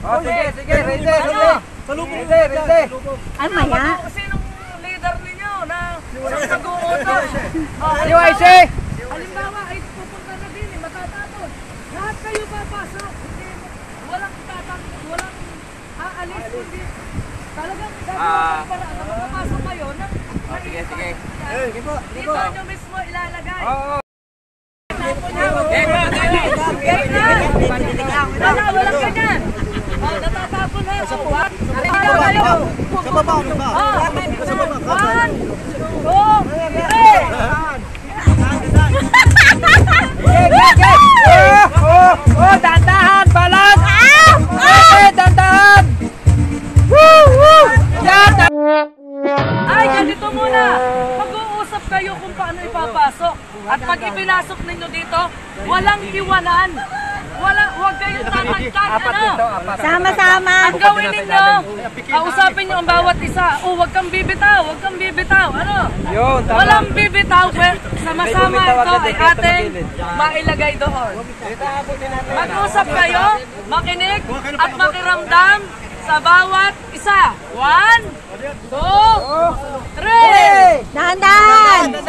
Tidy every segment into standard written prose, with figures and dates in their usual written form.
Oh, sige, ready. Ready. Ano maya? Sinong leader ninyo na nag-uutos? Yung IC! Halimbawa, ay pupunta na din, matatapos. Lahat kayo papasok. Walang tatapos, walang aalis, hindi. Talagang gagawin para makapasok kayo ng... Sige. Dito nyo mismo ilalagay. Oo. Walang ganyan. Natatapon na. Sa baba. One, two, three. Oh, dandahan, balas! Dandahan! Ay, ganito muna. Mag-uusap kayo kung paano ipapasok. At pag ipinasok ninyo dito, walang iwanan. Huwag kayong tamangkag, Sama-sama. Ang gawin ninyo, kausapin nyo ang bawat isa. Huwag kang bibitaw. Ano? Yun, tama. Walang bibitaw. Sama-sama ito ay ating mailagay doon. Mag-usap kayo, makinig at makiramdam sa bawat isa. 1, 2, 3. Dahan-dahan.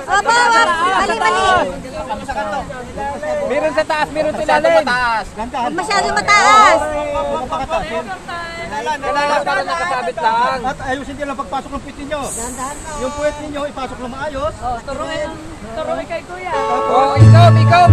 Opo, mali. Meron sa taas, meron sa ilalim. Huwag masyado mataas. Kailangan nakasabit lang. At ayusin din ang pagpasok ng puwet ninyo. Yung puwet ninyo ipasok na maayos. Turuin kay Kuya. Oh, ikaw.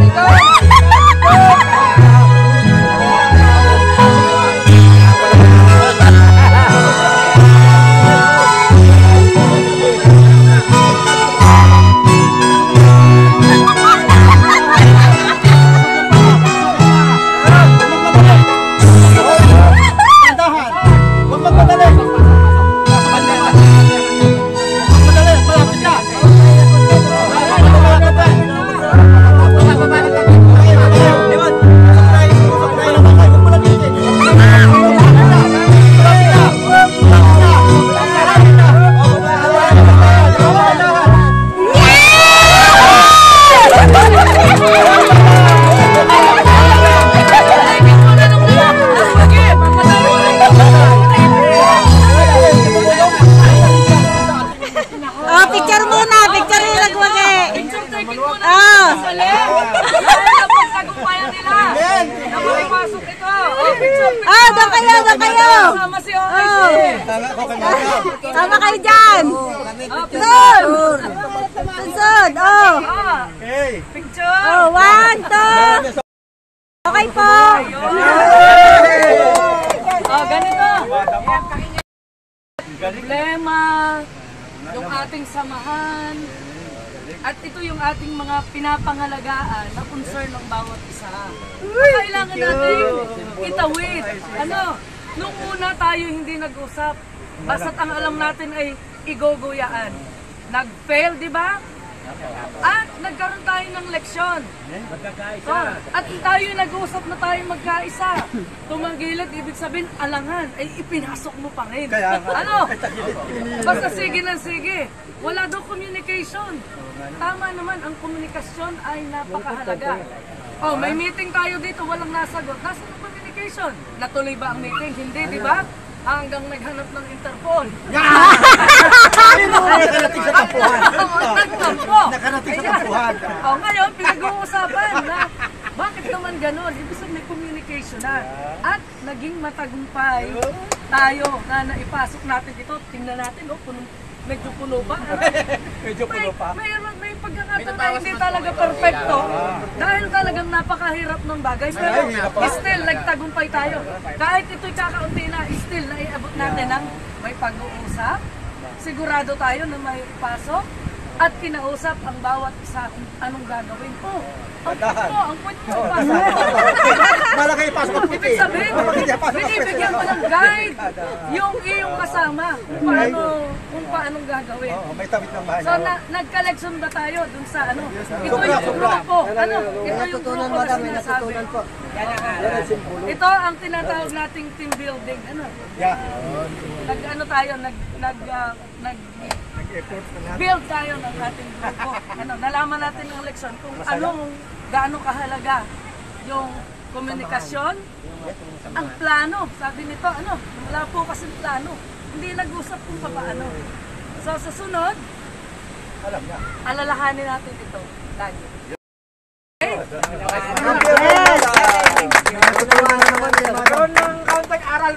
Doon kayo. Tama kayo dyan. Doon. Sunsod. Picture. 1, 2. Okay po. Ganito. Problema, yung ating samahan, at ito yung ating mga pinapangalagaan na concern ng bawat isa. Kailangan natin itawid. Nung una tayo hindi nag-usap, basta't ang alam natin ay iguguyaan. Nag-fail, di ba? At nagkaroon tayo ng leksyon. At tayo nag-uusap na tayo magkaisa. Tumanggilid, ibig sabihin, alangan, ay ipinasok mo pa rin. Basta sige na sige. Wala daw communication. Tama naman, ang komunikasyon ay napakahalaga. May meeting tayo dito, walang nasagot. Nasaan ang communication? Natuloy ba ang meeting? Hindi, di ba? Hanggang naghanap ng interphone. Nakarating sa tampuhan. Nakarating sa tampuhan. Ngayon, pinag-uusapan na bakit naman gano'n? Ibig sabihin may communication na. At naging matagumpay tayo na naipasok natin ito. Tingnan natin, medyo puno ba? Medyo puno pa. May pagkakataon na hindi talaga perfecto. Dahil talagang napakahirap ng bagay. Pero still, nagtagumpay tayo. Kahit ito'y kakaunti na, still, naiabot natin ng may pag-uusap. Sigurado tayo na may ipasok. At kinausap ang bawat isa kung anong gagawin po. Ang point mo, ipasok mo. Malaki ipasok ang puti. Ibig sabihin, binibigyan mo ng guide yung iyong kasama kung paanong gagawin. May tawid ng bahay. So, nagka-leksyon ba tayo dun sa ano? Ito yung grupo. Ito yung grupo na sinasabi. Ito ang tinatawag nating team building. Build tayo ng ating grupo. Nalaman natin ng leksyon kung gaano kahalaga yung komunikasyon, ang plano. Sabi nito, wala po kasi plano. Hindi nag-usap kung paano. So, sa sunod, alalahanin natin ito. Lagi. Okay?